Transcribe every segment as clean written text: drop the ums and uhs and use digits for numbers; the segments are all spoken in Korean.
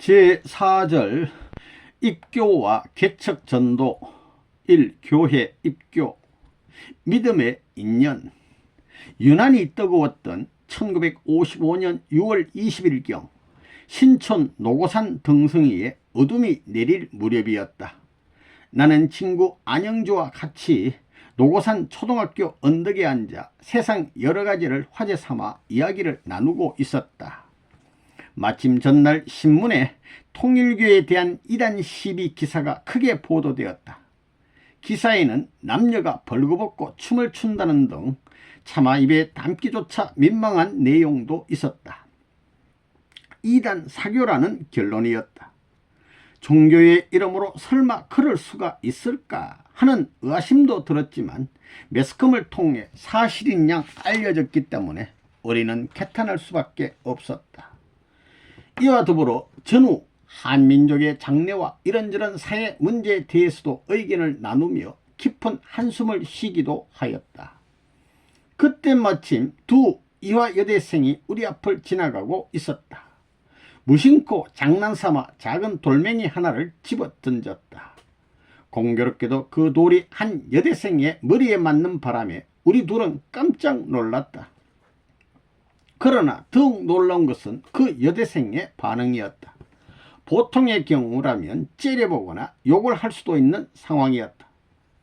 제4절 입교와 개척전도 1. 교회 입교. 믿음의 인연. 유난히 뜨거웠던 1955년 6월 20일경 신촌 노고산 등성이에 어둠이 내릴 무렵이었다. 나는 친구 안영주와 같이 노고산 초등학교 언덕에 앉아 세상 여러가지를 화제 삼아 이야기를 나누고 있었다. 마침 전날 신문에 통일교에 대한 이단 시비 기사가 크게 보도되었다. 기사에는 남녀가 벌거벗고 춤을 춘다는 등 차마 입에 담기조차 민망한 내용도 있었다. 이단 사교라는 결론이었다. 종교의 이름으로 설마 그럴 수가 있을까 하는 의아심도 들었지만 매스컴을 통해 사실인 양 알려졌기 때문에 우리는 개탄할 수밖에 없었다. 이와 더불어 전후 한민족의 장래와 이런저런 사회 문제에 대해서도 의견을 나누며 깊은 한숨을 쉬기도 하였다. 그때 마침 두 이화 여대생이 우리 앞을 지나가고 있었다. 무심코 장난삼아 작은 돌멩이 하나를 집어 던졌다. 공교롭게도 그 돌이 한 여대생의 머리에 맞는 바람에 우리 둘은 깜짝 놀랐다. 그러나 더욱 놀라운 것은 그 여대생의 반응이었다. 보통의 경우라면 째려보거나 욕을 할 수도 있는 상황이었다.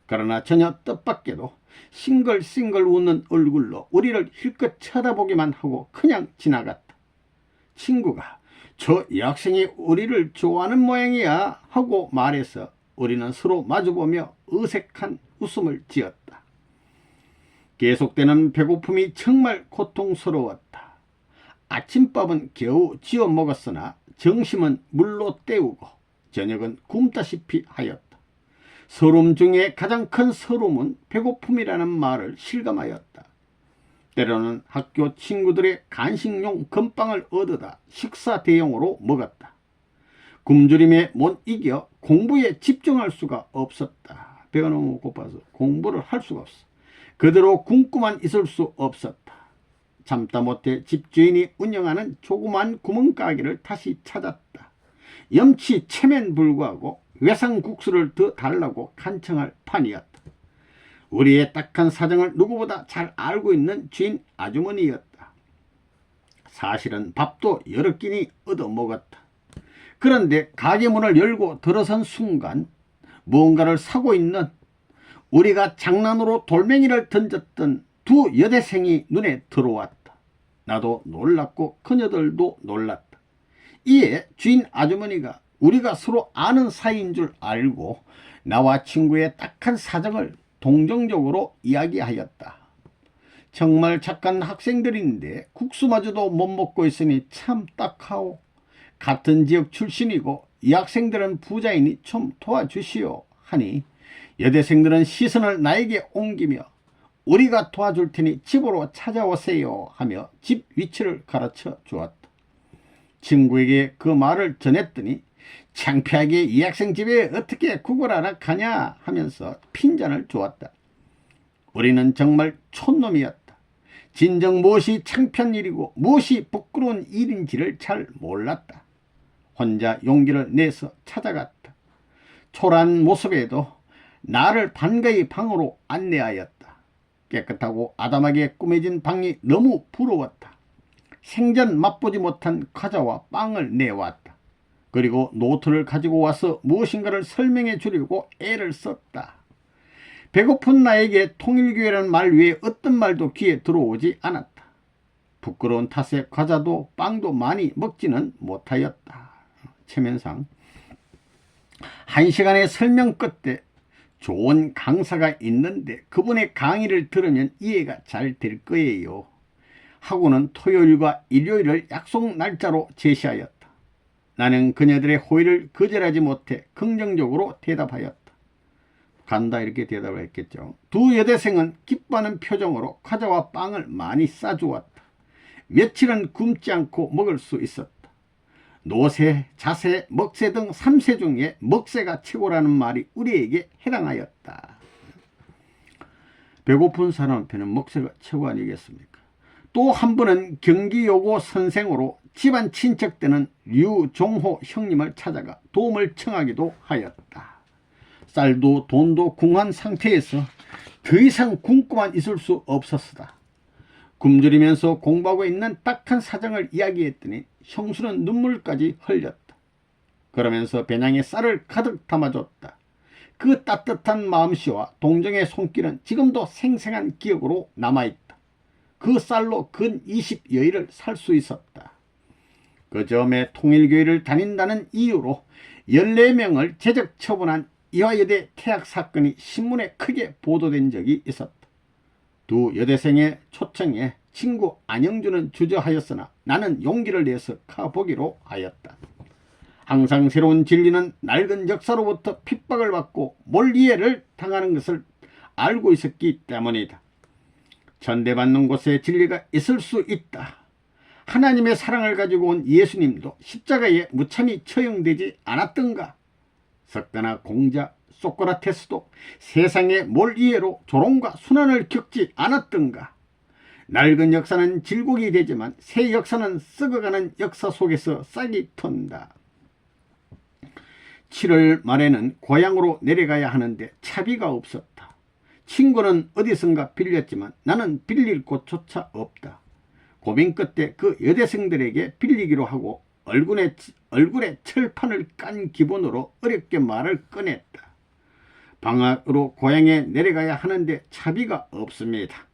그러나 전혀 뜻밖에도 싱글싱글 웃는 얼굴로 우리를 힐끗 쳐다보기만 하고 그냥 지나갔다. 친구가 저 여학생이 우리를 좋아하는 모양이야 하고 말해서 우리는 서로 마주보며 어색한 웃음을 지었다. 계속되는 배고픔이 정말 고통스러웠다. 아침밥은 겨우 지어 먹었으나 점심은 물로 때우고 저녁은 굶다시피 하였다. 서름 중에 가장 큰 서름은 배고픔이라는 말을 실감하였다. 때로는 학교 친구들의 간식용 건빵을 얻어다 식사 대용으로 먹었다. 굶주림에 못 이겨 공부에 집중할 수가 없었다. 배가 너무 고파서 공부를 할 수가 없어. 그대로 굶고만 있을 수 없었다. 참다 못해 집주인이 운영하는 조그만 구멍가게를 다시 찾았다. 염치 체면 불구하고 외상국수를 더 달라고 간청할 판이었다. 우리의 딱한 사정을 누구보다 잘 알고 있는 주인 아주머니였다. 사실은 밥도 여러 끼니 얻어먹었다. 그런데 가게 문을 열고 들어선 순간 무언가를 사고 있는 우리가 장난으로 돌멩이를 던졌던 두 여대생이 눈에 들어왔다. 나도 놀랐고 그녀들도 놀랐다. 이에 주인 아주머니가 우리가 서로 아는 사이인 줄 알고 나와 친구의 딱한 사정을 동정적으로 이야기하였다. 정말 착한 학생들인데 국수마저도 못 먹고 있으니 참 딱하오. 같은 지역 출신이고 이 학생들은 부자이니 좀 도와주시오 하니 여대생들은 시선을 나에게 옮기며 우리가 도와줄 테니 집으로 찾아오세요 하며 집 위치를 가르쳐 주었다. 친구에게 그 말을 전했더니 창피하게 이 학생 집에 어떻게 구걸하러 가냐 하면서 핀잔을 주었다. 우리는 정말 촌놈이었다. 진정 무엇이 창피한 일이고 무엇이 부끄러운 일인지를 잘 몰랐다. 혼자 용기를 내서 찾아갔다. 초라한 모습에도 나를 반가이 방으로 안내하였다. 깨끗하고 아담하게 꾸며진 방이 너무 부러웠다. 생전 맛보지 못한 과자와 빵을 내왔다. 그리고 노트를 가지고 와서 무엇인가를 설명해 주려고 애를 썼다. 배고픈 나에게 통일교회라는 말 외에 어떤 말도 귀에 들어오지 않았다. 부끄러운 탓에 과자도 빵도 많이 먹지는 못하였다. 체면상 1시간의 설명 끝에 좋은 강사가 있는데 그분의 강의를 들으면 이해가 잘 될 거예요 하고는 토요일과 일요일을 약속 날짜로 제시하였다. 나는 그녀들의 호의를 거절하지 못해 긍정적으로 대답하였다. 간다 이렇게 대답을 했겠죠. 두 여대생은 기뻐하는 표정으로 과자와 빵을 많이 싸주었다. 며칠은 굶지 않고 먹을 수 있었다. 노새, 자새, 먹새 등 3세 중에 먹새가 최고라는 말이 우리에게 해당하였다. 배고픈 사람 앞에는 먹새가 최고 아니겠습니까? 또 한 분은 경기여고 선생으로 집안 친척 되는 류종호 형님을 찾아가 도움을 청하기도 하였다. 쌀도 돈도 궁한 상태에서 더 이상 굶고만 있을 수 없었다. 굶주리면서 공부하고 있는 딱한 사정을 이야기했더니 형수는 눈물까지 흘렸다. 그러면서 배낭에 쌀을 가득 담아줬다. 그 따뜻한 마음씨와 동정의 손길은 지금도 생생한 기억으로 남아있다. 그 쌀로 근 20여일을 살 수 있었다. 그 점에 통일교회를 다닌다는 이유로 14명을 제적 처분한 이화여대 퇴학 사건이 신문에 크게 보도된 적이 있었다. 두 여대생의 초청에 친구 안영주는 주저하였으나 나는 용기를 내서 가보기로 하였다. 항상 새로운 진리는 낡은 역사로부터 핍박을 받고 몰이해를 당하는 것을 알고 있었기 때문이다. 전대받는 곳에 진리가 있을 수 있다. 하나님의 사랑을 가지고 온 예수님도 십자가에 무참히 처형되지 않았던가? 석가나 공자, 소크라테스도 세상의 몰이해로 조롱과 순환을 겪지 않았던가? 낡은 역사는 질곡이 되지만 새 역사는 썩어가는 역사 속에서 싹이 튼다. 7월 말에는 고향으로 내려가야 하는데 차비가 없었다. 친구는 어디선가 빌렸지만 나는 빌릴 곳조차 없다. 고민 끝에 그 여대생들에게 빌리기로 하고 얼굴에 철판을 깐 기분으로 어렵게 말을 꺼냈다. 방학으로 고향에 내려가야 하는데 차비가 없습니다.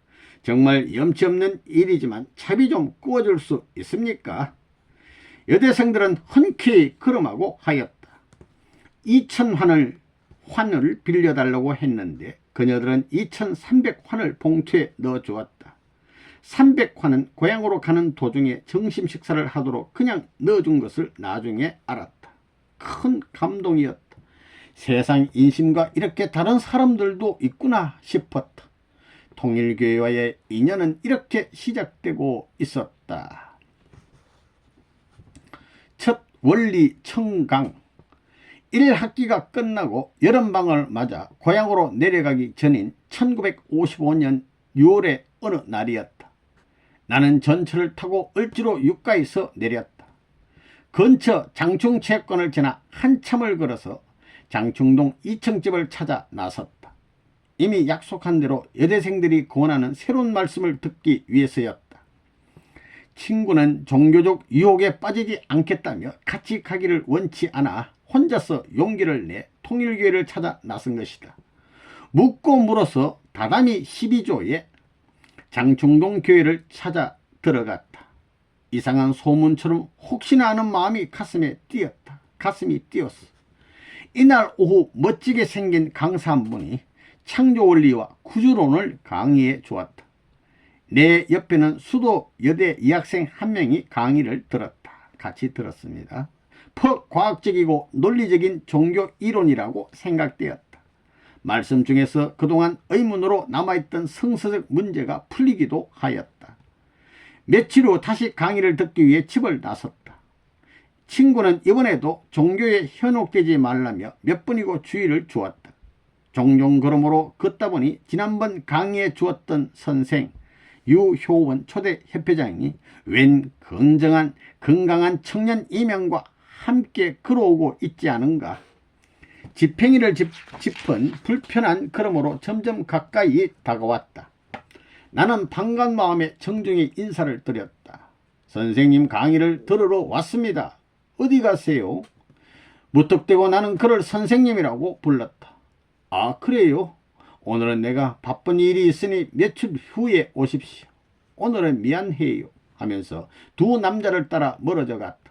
정말 염치 없는 일이지만 차비 좀 구워줄 수 있습니까? 여대생들은 흔쾌히 걸음하고 하였다. 2,000환을 빌려달라고 했는데 그녀들은 2,300환을 봉투에 넣어주었다. 300환은 고향으로 가는 도중에 점심 식사를 하도록 그냥 넣어준 것을 나중에 알았다. 큰 감동이었다. 세상 인심과 이렇게 다른 사람들도 있구나 싶었다. 통일교회와의 인연은 이렇게 시작되고 있었다. 첫 원리 청강. 1학기가 끝나고 여름방학을 맞아 고향으로 내려가기 전인 1955년 6월의 어느 날이었다. 나는 전철을 타고 을지로 육가에서 내렸다. 근처 장충체육관을 지나 한참을 걸어서 장충동 2층집을 찾아 나섰다. 이미 약속한 대로 여대생들이 권하는 새로운 말씀을 듣기 위해서였다. 친구는 종교적 유혹에 빠지지 않겠다며 같이 가기를 원치 않아 혼자서 용기를 내 통일교회를 찾아 나선 것이다. 묻고 물어서 다다미 12조에 장충동 교회를 찾아 들어갔다. 이상한 소문처럼 혹시나 하는 마음이 가슴이 뛰었어. 이날 오후 멋지게 생긴 강사 한 분이 창조원리와 구조론을 강의해 주었다. 내 옆에는 수도 여대 여학생 한 명이 강의를 들었다. 같이 들었습니다. 과학적이고 논리적인 종교 이론이라고 생각되었다. 말씀 중에서 그동안 의문으로 남아있던 성서적 문제가 풀리기도 하였다. 며칠 후 다시 강의를 듣기 위해 집을 나섰다. 친구는 이번에도 종교에 현혹되지 말라며 몇 번이고 주의를 주었다. 종종 그러므로 걷다 보니 지난번 강의해 주었던 선생 유효원 초대 협회장이 웬 건강한 청년 이명과 함께 걸어오고 있지 않은가. 지팽이를 짚은 불편한 걸음으로 점점 가까이 다가왔다. 나는 반가운 마음에 정중히 인사를 드렸다. 선생님 강의를 들으러 왔습니다. 어디 가세요? 무턱대고 나는 그를 선생님이라고 불렀다. 아, 그래요? 오늘은 내가 바쁜 일이 있으니 며칠 후에 오십시오. 오늘은 미안해요 하면서 두 남자를 따라 멀어져 갔다.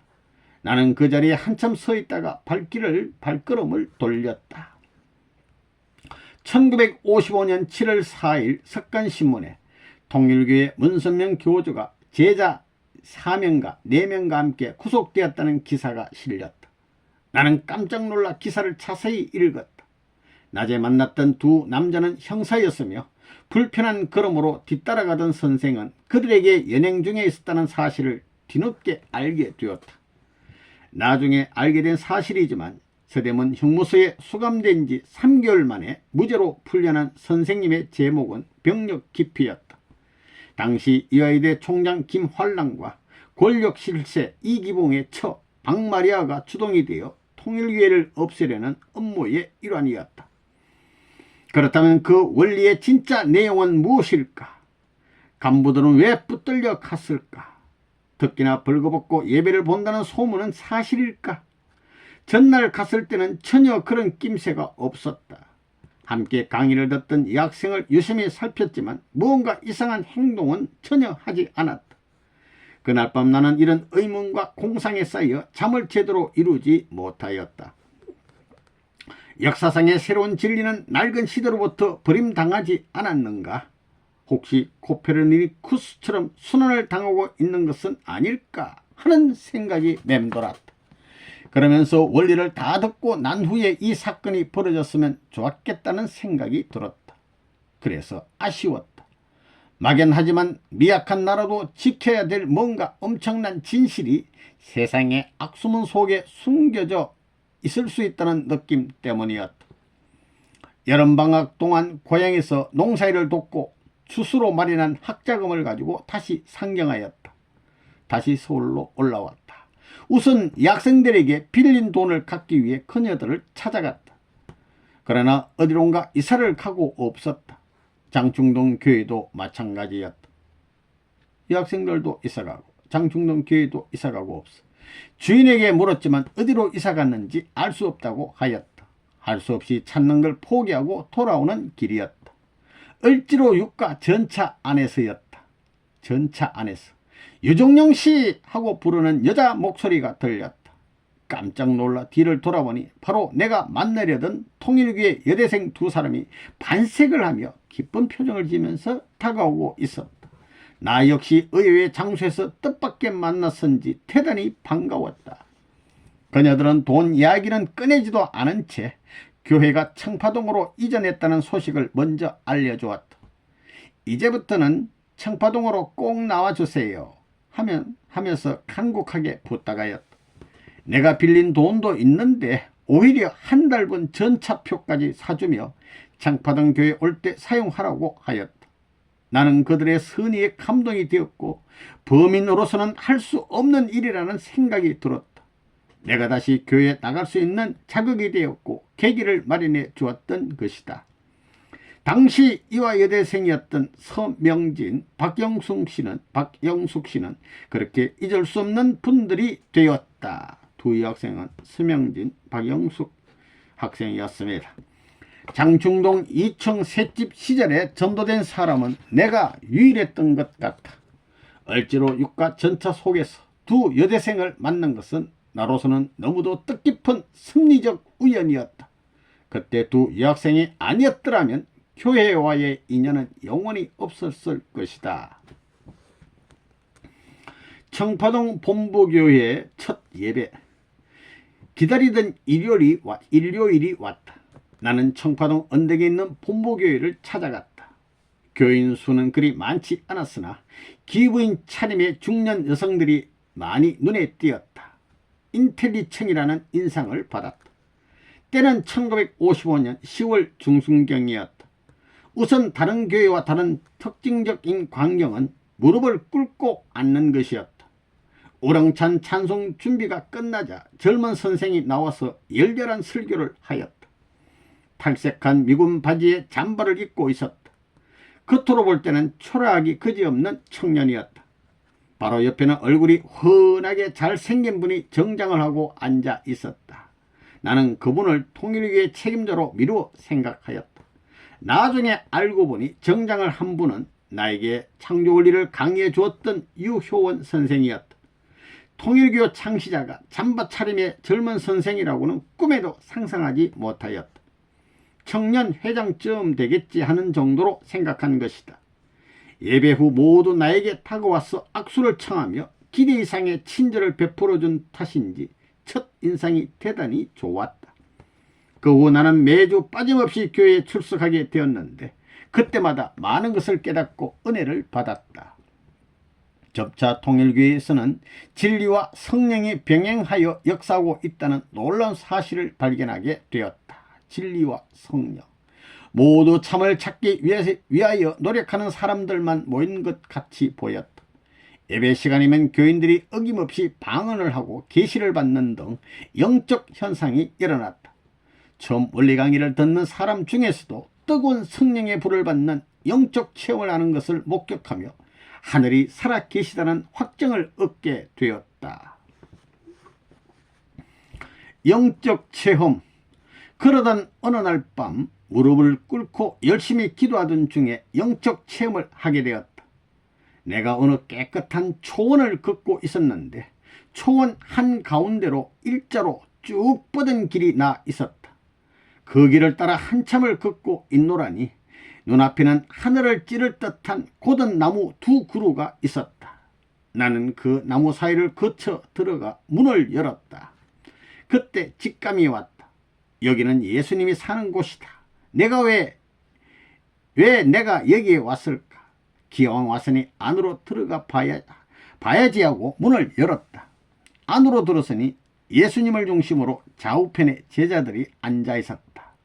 나는 그 자리에 한참 서 있다가 발걸음을 돌렸다. 1955년 7월 4일 석간신문에 통일교회 문선명 교주가 제자 4명과 4명과 함께 구속되었다는 기사가 실렸다. 나는 깜짝 놀라 기사를 자세히 읽었다. 낮에 만났던 두 남자는 형사였으며 불편한 걸음으로 뒤따라가던 선생은 그들에게 연행 중에 있었다는 사실을 뒤늦게 알게 되었다. 나중에 알게 된 사실이지만 서대문 형무소에 수감된 지 3개월 만에 무죄로 풀려난 선생님의 제목은 병력 기피였다. 당시 이화여대 총장 김환랑과 권력 실세 이기봉의 처 박마리아가 주동이 되어 통일교회를 없애려는 업무의 일환이었다. 그렇다면 그 원리의 진짜 내용은 무엇일까? 간부들은 왜 붙들려 갔을까? 특히나 벌거벗고 예배를 본다는 소문은 사실일까? 전날 갔을 때는 전혀 그런 낌새가 없었다. 함께 강의를 듣던 이 학생을 유심히 살폈지만 무언가 이상한 행동은 전혀 하지 않았다. 그날 밤 나는 이런 의문과 공상에 쌓여 잠을 제대로 이루지 못하였다. 역사상의 새로운 진리는 낡은 시대로부터 버림당하지 않았는가? 혹시 코페르니쿠스처럼 순환을 당하고 있는 것은 아닐까 하는 생각이 맴돌았다. 그러면서 원리를 다 듣고 난 후에 이 사건이 벌어졌으면 좋았겠다는 생각이 들었다. 그래서 아쉬웠다. 막연하지만 미약한 나라도 지켜야 될 뭔가 엄청난 진실이 세상의 악수문 속에 숨겨져 있을 수 있다는 느낌 때문이었다. 여름방학 동안 고향에서 농사일을 돕고 주스로 마련한 학자금을 가지고 다시 상경하였다. 다시 서울로 올라왔다. 우선 학생들에게 빌린 돈을 갚기 위해 그녀들을 찾아갔다. 그러나 어디론가 이사를 가고 없었다. 장충동 교회도 마찬가지였다. 이 학생들도 이사가고 장충동 교회도 이사가고 없어. 주인에게 물었지만 어디로 이사갔는지 알 수 없다고 하였다. 할 수 없이 찾는 걸 포기하고 돌아오는 길이었다. 을지로 육가 전차 안에서였다. 전차 안에서 유종영 씨 하고 부르는 여자 목소리가 들렸다. 깜짝 놀라 뒤를 돌아보니 바로 내가 만나려던 통일교회 여대생 두 사람이 반색을 하며 기쁜 표정을 지으면서 다가오고 있었다. 나 역시 의외의 장소에서 뜻밖의 만났은지 대단히 반가웠다. 그녀들은 돈 이야기는 꺼내지도 않은 채 교회가 청파동으로 이전했다는 소식을 먼저 알려주었다. 이제부터는 청파동으로 꼭 나와주세요 하면서 간곡하게 부탁하였다. 내가 빌린 돈도 있는데 오히려 한 달분 전차표까지 사주며 청파동 교회 올 때 사용하라고 하였다. 나는 그들의 선의에 감동이 되었고 범인으로서는 할 수 없는 일이라는 생각이 들었다. 내가 다시 교회에 나갈 수 있는 자극이 되었고 계기를 마련해 주었던 것이다. 당시 이화여대생이었던 서명진, 박영숙 씨는 그렇게 잊을 수 없는 분들이 되었다. 두 여학생은 서명진, 박영숙 학생이었습니다. 장충동 2층 셋집 시절에 전도된 사람은 내가 유일했던 것 같아. 을지로 육가 전차 속에서 두 여대생을 만난 것은 나로서는 너무도 뜻깊은 섭리적 우연이었다. 그때 두 여학생이 아니었더라면 교회와의 인연은 영원히 없었을 것이다. 청파동 본부교회의 첫 예배. 기다리던 일요일이 왔다. 나는 청파동 언덕에 있는 본부교회를 찾아갔다. 교인 수는 그리 많지 않았으나 기부인 차림의 중년 여성들이 많이 눈에 띄었다. 인텔리청이라는 인상을 받았다. 때는 1955년 10월 중순경이었다. 우선 다른 교회와 다른 특징적인 광경은 무릎을 꿇고 앉는 것이었다. 우렁찬 찬송 준비가 끝나자 젊은 선생이 나와서 열렬한 설교를 하였다. 탈색한 미군 바지에 잠바를 입고 있었다. 겉으로 볼 때는 초라하기 그지없는 청년이었다. 바로 옆에는 얼굴이 훤하게 잘생긴 분이 정장을 하고 앉아 있었다. 나는 그분을 통일교회 책임자로 미루어 생각하였다. 나중에 알고 보니 정장을 한 분은 나에게 창조원리를 강의해 주었던 유효원 선생이었다. 통일교 창시자가 잠바 차림의 젊은 선생이라고는 꿈에도 상상하지 못하였다. 청년 회장쯤 되겠지 하는 정도로 생각한 것이다. 예배 후 모두 나에게 다가와서 악수를 청하며 기대 이상의 친절을 베풀어준 탓인지 첫 인상이 대단히 좋았다. 그 후 나는 매주 빠짐없이 교회에 출석하게 되었는데 그때마다 많은 것을 깨닫고 은혜를 받았다. 점차 통일교회에서는 진리와 성령이 병행하여 역사하고 있다는 놀라운 사실을 발견하게 되었다. 진리와 성령. 모두 참을 찾기 위하여 노력하는 사람들만 모인 것 같이 보였다. 예배 시간이면 교인들이 어김없이 방언을 하고 계시를 받는 등 영적 현상이 일어났다. 처음 원리 강의를 듣는 사람 중에서도 뜨거운 성령의 불을 받는 영적 체험을 하는 것을 목격하며 하늘이 살아 계시다는 확정을 얻게 되었다. 영적 체험. 그러던 어느 날 밤 무릎을 꿇고 열심히 기도하던 중에 영적 체험을 하게 되었다. 내가 어느 깨끗한 초원을 걷고 있었는데 초원 한가운데로 일자로 쭉 뻗은 길이 나 있었다. 그 길을 따라 한참을 걷고 있노라니 눈앞에는 하늘을 찌를 듯한 고든 나무 두 그루가 있었다. 나는 그 나무 사이를 거쳐 들어가 문을 열었다. 그때 직감이 왔다. 여기는 예수님이 사는 곳이다. 내가 왜 내가 여기에 왔을까? 기왕 왔으니 안으로 들어가 봐야지 하고 문을 열었다. 안으로 들어서니 예수님을 중심으로 좌우편에 제자들이 앉아 있었다.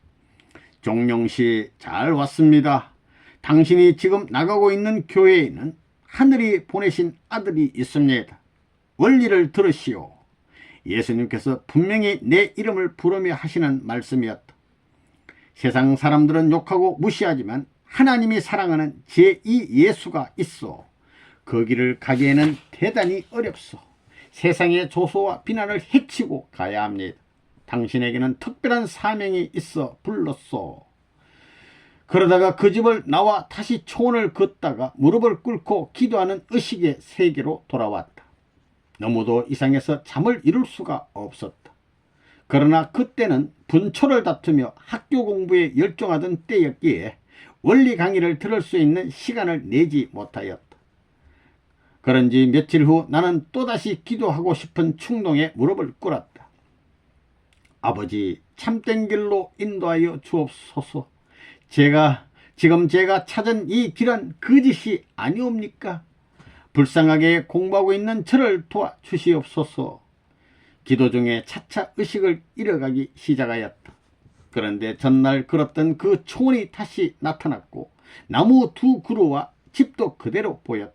종룡씨, 잘 왔습니다. 당신이 지금 나가고 있는 교회에는 하늘이 보내신 아들이 있습니다. 원리를 들으시오. 예수님께서 분명히 내 이름을 부르며 하시는 말씀이었다. 세상 사람들은 욕하고 무시하지만 하나님이 사랑하는 제2 예수가 있어. 그 길을 가기에는 대단히 어렵소. 세상의 조소와 비난을 헤치고 가야 합니다. 당신에게는 특별한 사명이 있어 불렀소. 그러다가 그 집을 나와 다시 초원을 걷다가 무릎을 꿇고 기도하는 의식의 세계로 돌아왔다. 너무도 이상해서 잠을 이룰 수가 없었다. 그러나 그때는 분초를 다투며 학교 공부에 열중하던 때였기에 원리 강의를 들을 수 있는 시간을 내지 못하였다. 그런지 며칠 후 나는 또다시 기도하고 싶은 충동에 무릎을 꿇었다. 아버지, 참된 길로 인도하여 주옵소서. 지금 제가 찾은 이 길은 거짓이 아니옵니까? 불쌍하게 공부하고 있는 저를 도와주시옵소서. 기도 중에 차차 의식을 잃어가기 시작하였다. 그런데 전날 걸었던 그 초원이 다시 나타났고 나무 두 그루와 집도 그대로 보였다.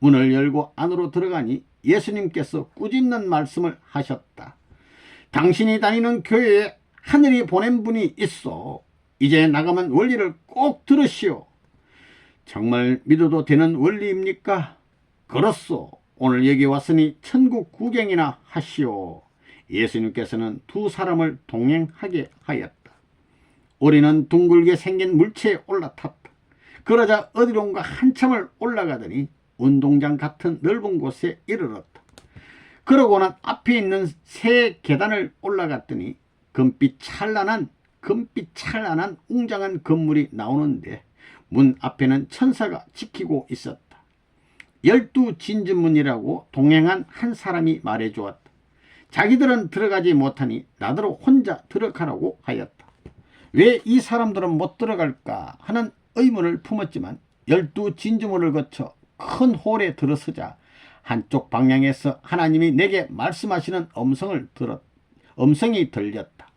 문을 열고 안으로 들어가니 예수님께서 꾸짖는 말씀을 하셨다. 당신이 다니는 교회에 하늘이 보낸 분이 있어. 이제 나가면 원리를 꼭 들으시오. 정말 믿어도 되는 원리입니까? 그렇소. 오늘 여기 왔으니 천국 구경이나 하시오. 예수님께서는 두 사람을 동행하게 하였다. 우리는 둥글게 생긴 물체에 올라탔다. 그러자 어디론가 한참을 올라가더니 운동장 같은 넓은 곳에 이르렀다. 그러고는 앞에 있는 새 계단을 올라갔더니 금빛 찬란한 웅장한 건물이 나오는데 문 앞에는 천사가 지키고 있었다. 12 진주문이라고 동행한 한 사람이 말해주었다. 자기들은 들어가지 못하니 나더러 혼자 들어가라고 하였다. 왜 이 사람들은 못 들어갈까 하는 의문을 품었지만 12 진주문을 거쳐 큰 홀에 들어서자 한쪽 방향에서 하나님이 내게 말씀하시는 음성이 들렸다.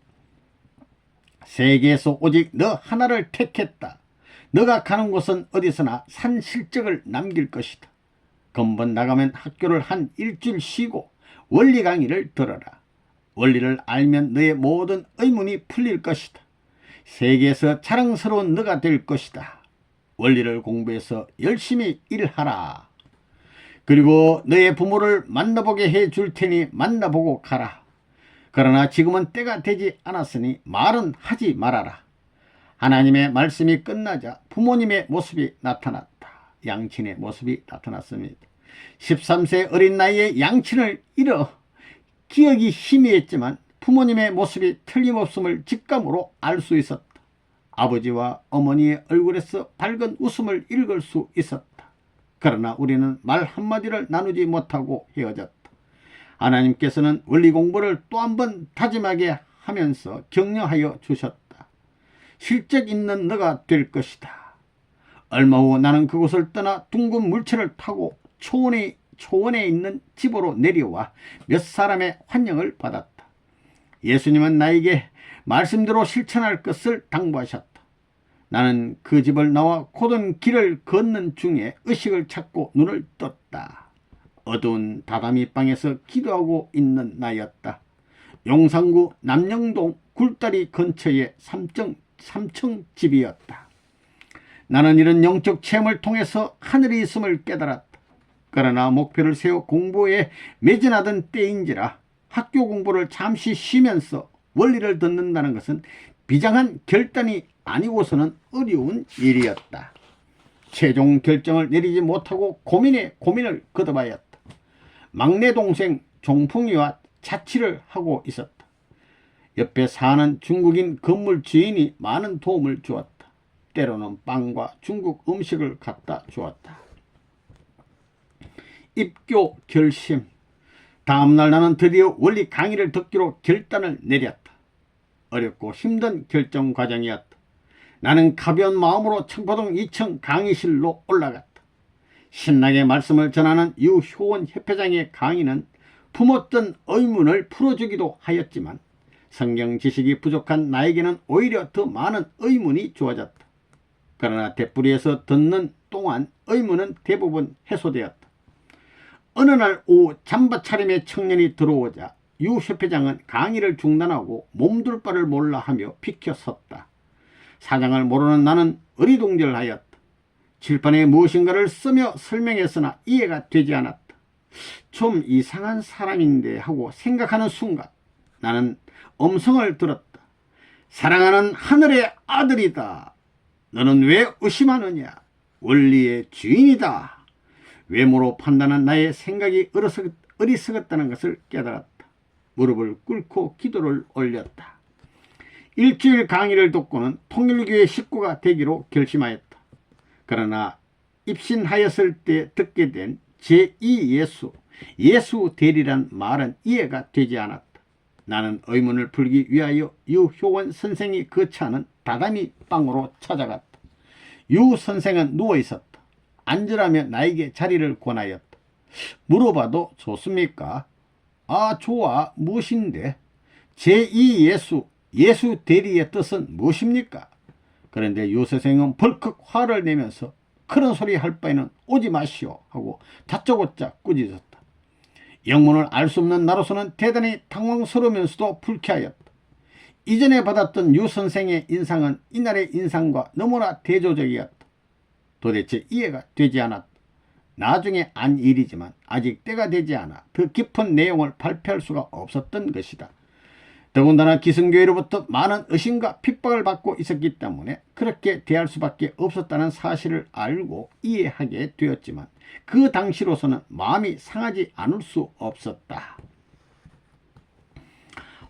세계에서 오직 너 하나를 택했다. 너가 가는 곳은 어디서나 산 실적을 남길 것이다. 금번 나가면 학교를 한 일주일 쉬고 원리 강의를 들어라. 원리를 알면 너의 모든 의문이 풀릴 것이다. 세계에서 자랑스러운 너가 될 것이다. 원리를 공부해서 열심히 일하라. 그리고 너의 부모를 만나보게 해줄 테니 만나보고 가라. 그러나 지금은 때가 되지 않았으니 말은 하지 말아라. 하나님의 말씀이 끝나자 부모님의 모습이 나타났다. 양친의 모습이 나타났습니다. 13세 어린 나이에 양친을 잃어 기억이 희미했지만 부모님의 모습이 틀림없음을 직감으로 알 수 있었다. 아버지와 어머니의 얼굴에서 밝은 웃음을 읽을 수 있었다. 그러나 우리는 말 한마디를 나누지 못하고 헤어졌다. 하나님께서는 원리 공부를 또 한 번 다짐하게 하면서 격려하여 주셨다. 실적 있는 너가 될 것이다. 얼마 후 나는 그곳을 떠나 둥근 물체를 타고 초원에 있는 집으로 내려와 몇 사람의 환영을 받았다. 예수님은 나에게 말씀대로 실천할 것을 당부하셨다. 나는 그 집을 나와 곧은 길을 걷는 중에 의식을 찾고 눈을 떴다. 어두운 다다미방에서 기도하고 있는 나였다. 용산구 남영동 굴다리 근처의 3층 집이었다. 나는 이런 영적 체험을 통해서 하늘이 있음을 깨달았다. 그러나 목표를 세워 공부에 매진하던 때인지라 학교 공부를 잠시 쉬면서 원리를 듣는다는 것은 비장한 결단이 아니고서는 어려운 일이었다. 최종 결정을 내리지 못하고 고민에 고민을 거듭하였다. 막내 동생 종풍이와 자취를 하고 있었다. 옆에 사는 중국인 건물 주인이 많은 도움을 주었다. 때로는 빵과 중국 음식을 갖다 주었다. 입교 결심. 다음날 나는 드디어 원리 강의를 듣기로 결단을 내렸다. 어렵고 힘든 결정 과정이었다. 나는 가벼운 마음으로 청포동 2층 강의실로 올라갔다. 신나게 말씀을 전하는 유효원 협회장의 강의는 품었던 의문을 풀어주기도 하였지만 성경 지식이 부족한 나에게는 오히려 더 많은 의문이 주어졌다. 그러나 대뿌리에서 듣는 동안 의문은 대부분 해소되었다. 어느 날 오후 잠바차림의 청년이 들어오자 유 협회장은 강의를 중단하고 몸둘 바를 몰라 하며 비켜섰다. 사정을 모르는 나는 어리둥절하였다. 칠판에 무엇인가를 쓰며 설명했으나 이해가 되지 않았다. 좀 이상한 사람인데 하고 생각하는 순간 나는 음성을 들었다. 사랑하는 하늘의 아들이다. 너는 왜 의심하느냐? 원리의 주인이다. 외모로 판단한 나의 생각이 어리석었다는 것을 깨달았다. 무릎을 꿇고 기도를 올렸다. 일주일 강의를 듣고는 통일교회 식구가 되기로 결심하였다. 그러나 입신하였을 때 듣게 된 제2예수, 예수 대리란 말은 이해가 되지 않았다. 나는 의문을 풀기 위하여 유효원 선생이 거처하는 다다미 방으로 찾아갔다. 유 선생은 누워있었다. 앉으라며 나에게 자리를 권하였다. 물어봐도 좋습니까? 아, 좋아. 무엇인데? 제2예수, 예수 대리의 뜻은 무엇입니까? 그런데 유 선생은 벌컥 화를 내면서 그런 소리 할 바에는 오지 마시오 하고 다짜고짜 꾸짖었다. 영문을 알 수 없는 나로서는 대단히 당황스러우면서도 불쾌하였다. 이전에 받았던 유 선생의 인상은 이날의 인상과 너무나 대조적이었다. 도대체 이해가 되지 않았다. 나중에 안 일이지만 아직 때가 되지 않아 더 깊은 내용을 발표할 수가 없었던 것이다. 더군다나 기성교회로부터 많은 의심과 핍박을 받고 있었기 때문에 그렇게 대할 수밖에 없었다는 사실을 알고 이해하게 되었지만 그 당시로서는 마음이 상하지 않을 수 없었다.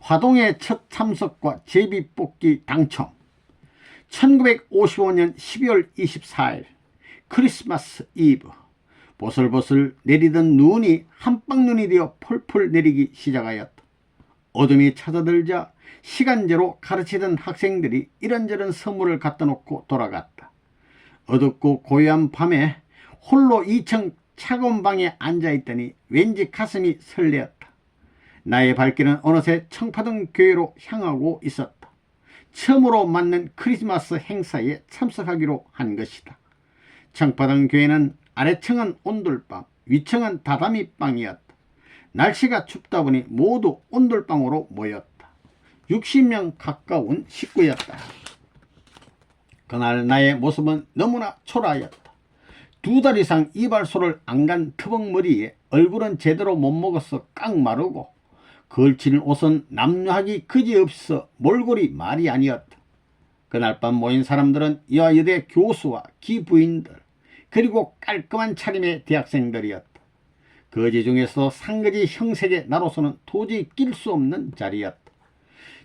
화동의 첫 참석과 제비뽑기 당첨. 1955년 12월 24일 크리스마스 이브. 보슬보슬 내리던 눈이 한방눈이 되어 폴폴 내리기 시작하였다. 어둠이 찾아들자 시간제로 가르치던 학생들이 이런저런 선물을 갖다 놓고 돌아갔다. 어둡고 고요한 밤에 홀로 2층 차가운 방에 앉아있더니 왠지 가슴이 설레었다. 나의 발길은 어느새 청파동 교회로 향하고 있었다. 처음으로 맞는 크리스마스 행사에 참석하기로 한 것이다. 청파동 교회는 아래층은 온돌방, 위층은 다다미방이었다. 날씨가 춥다 보니 모두 온돌방으로 모였다. 60명 가까운 식구였다. 그날 나의 모습은 너무나 초라하였다. 2달 이상 이발소를 안 간 터벅머리에 얼굴은 제대로 못 먹어서 깡 마르고 걸치는 옷은 남루하기 그지없어 몰골이 말이 아니었다. 그날 밤 모인 사람들은 여여대 교수와 기부인들 그리고 깔끔한 차림의 대학생들이었다. 거지 중에서 상거지 형색의 나로서는 도저히 낄 수 없는 자리였다.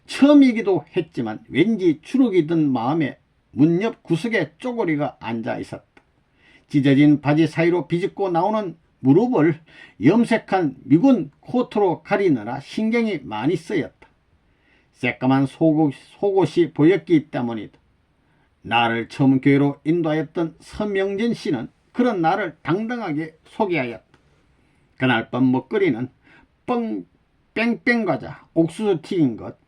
처음이기도 했지만 왠지 주눅이 든 마음에 문 옆 구석에 쪼그리가 앉아 있었다. 찢어진 바지 사이로 비집고 나오는 무릎을 염색한 미군 코트로 가리느라 신경이 많이 쓰였다. 새까만 속옷이 보였기 때문이다. 나를 처음 교회로 인도하였던 서명진 씨는 그런 나를 당당하게 소개하였다. 그날 밤 먹거리는 뺑뺑 과자, 옥수수 튀긴 것,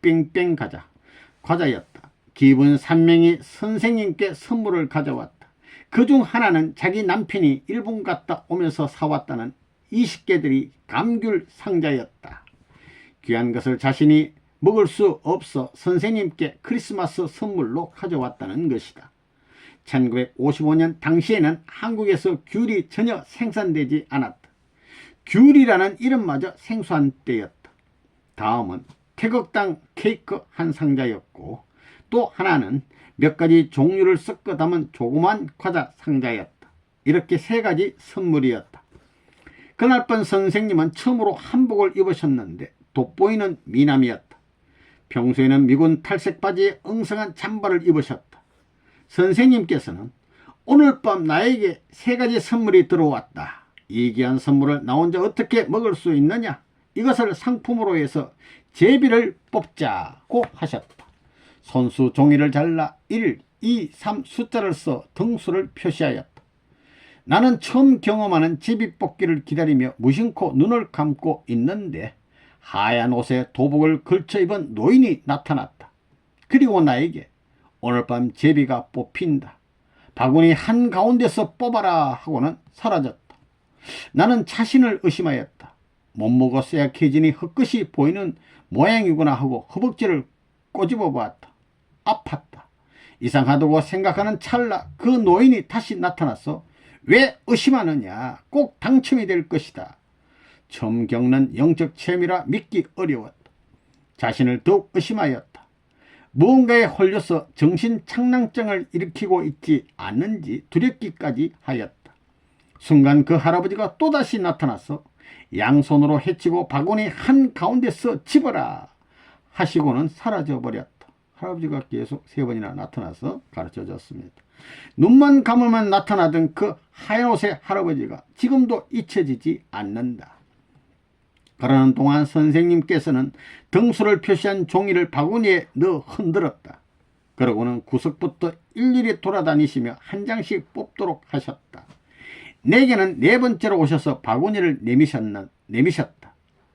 뺑뺑 과자였다. 기분 산명이 선생님께 선물을 가져왔다. 그중 하나는 자기 남편이 일본 갔다 오면서 사왔다는 20개들이 감귤 상자였다. 귀한 것을 자신이 먹을 수 없어 선생님께 크리스마스 선물로 가져왔다는 것이다. 1955년 당시에는 한국에서 귤이 전혀 생산되지 않았다. 귤이라는 이름마저 생소한 때였다. 다음은 태극당 케이크 한 상자였고, 또 하나는 몇 가지 종류를 섞어 담은 조그만 과자 상자였다. 이렇게 세 가지 선물이었다. 그날 밤 선생님은 처음으로 한복을 입으셨는데 돋보이는 미남이었다. 평소에는 미군 탈색 바지에 엉성한 잠바를 입으셨다. 선생님께서는 오늘 밤 나에게 세 가지 선물이 들어왔다. 이 귀한 선물을 나 혼자 어떻게 먹을 수 있느냐? 이것을 상품으로 해서 제비를 뽑자고 하셨다. 손수 종이를 잘라 1, 2, 3 숫자를 써 등수를 표시하였다. 나는 처음 경험하는 제비 뽑기를 기다리며 무심코 눈을 감고 있는데 하얀 옷에 도복을 걸쳐 입은 노인이 나타났다. 그리고 나에게 오늘 밤 제비가 뽑힌다. 바구니 한가운데서 뽑아라 하고는 사라졌다. 나는 자신을 의심하였다. 못 먹어 쇠약해지니 헛것이 보이는 모양이구나 하고 허벅지를 꼬집어 보았다. 아팠다. 이상하다고 생각하는 찰나 그 노인이 다시 나타나서 왜 의심하느냐? 꼭 당첨이 될 것이다. 처음 겪는 영적 체험이라 믿기 어려웠다. 자신을 더욱 의심하였다. 무언가에 홀려서 정신착랑증을 일으키고 있지 않는지 두렵기까지 하였다. 순간 그 할아버지가 또다시 나타나서 양손으로 헤치고 바구니 한가운데서 집어라 하시고는 사라져버렸다. 할아버지가 계속 3번이나 나타나서 가르쳐줬습니다. 눈만 감으면 나타나던 그 하얀 옷의 할아버지가 지금도 잊혀지지 않는다. 그러는 동안 선생님께서는 등수를 표시한 종이를 바구니에 넣어 흔들었다. 그러고는 구석부터 일일이 돌아다니시며 한 장씩 뽑도록 하셨다. 내게는 4번째로 오셔서 바구니를 내미셨다.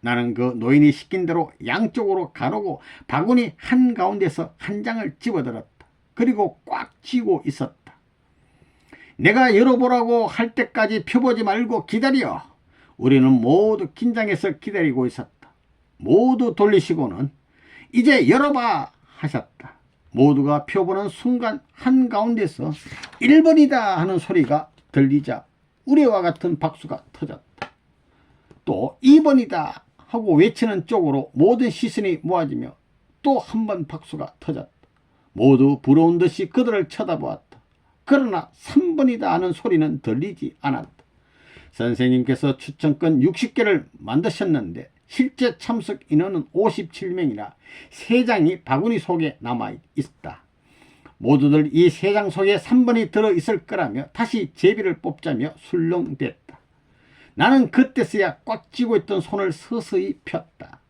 나는 그 노인이 시킨 대로 양쪽으로 가르고 바구니 한가운데서 한 장을 집어들었다. 그리고 꽉 쥐고 있었다. 내가 열어보라고 할 때까지 펴보지 말고 기다려. 우리는 모두 긴장해서 기다리고 있었다. 모두 돌리시고는 이제 열어봐 하셨다. 모두가 펴보는 순간 한가운데서 1번이다 하는 소리가 들리자 우레와 같은 박수가 터졌다. 또 2번이다 하고 외치는 쪽으로 모든 시선이 모아지며 또 한 번 박수가 터졌다. 모두 부러운 듯이 그들을 쳐다보았다. 그러나 3번이다 하는 소리는 들리지 않았다. 선생님께서 추첨권 60개를 만드셨는데 실제 참석 인원은 57명이라 3장이 바구니 속에 남아있다. 모두들 이 3장 속에 3번이 들어있을 거라며 다시 제비를 뽑자며 술렁댔다. 나는 그때서야 꽉 쥐고 있던 손을 서서히 폈다.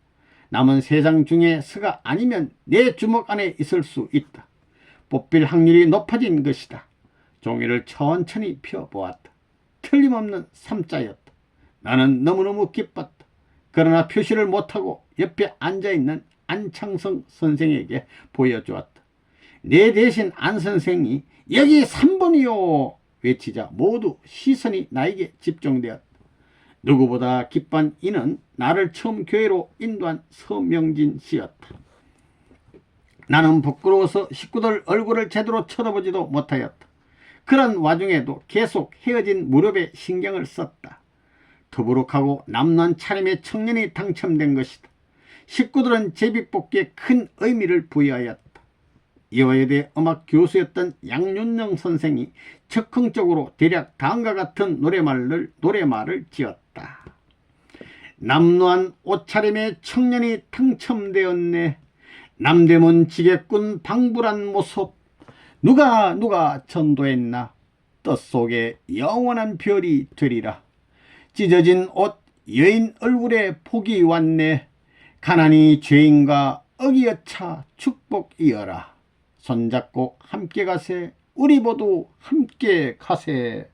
남은 3장 중에 서가 아니면 내 주먹 안에 있을 수 있다. 뽑힐 확률이 높아진 것이다. 종이를 천천히 펴보았다. 틀림없는 3자였다. 나는 너무너무 기뻤다. 그러나 표시를 못하고 옆에 앉아있는 안창성 선생에게 보여주었다. 내 대신 안 선생이 여기 3번이요 외치자 모두 시선이 나에게 집중되었다. 누구보다 기쁜 이는 나를 처음 교회로 인도한 서명진 씨였다. 나는 부끄러워서 식구들 얼굴을 제대로 쳐다보지도 못하였다. 그런 와중에도 계속 헤어진 무렵에 신경을 썼다. 더부룩하고 남는 차림의 청년이 당첨된 것이다. 식구들은 제비뽑기에 큰 의미를 부여하였다. 이화여대 음악 교수였던 양윤영 선생이 적극적으로 대략 다음과 같은 노래말을 지었다. 남루한 옷차림의 청년이 당첨되었네. 남대문 지게꾼 방불한 모습 누가 전도했나. 뜻 속에 영원한 별이 되리라. 찢어진 옷 여인 얼굴에 복이 왔네. 가난이 죄인과 어기여차 축복이여라. 손잡고 함께 가세. 우리 모두 함께 가세.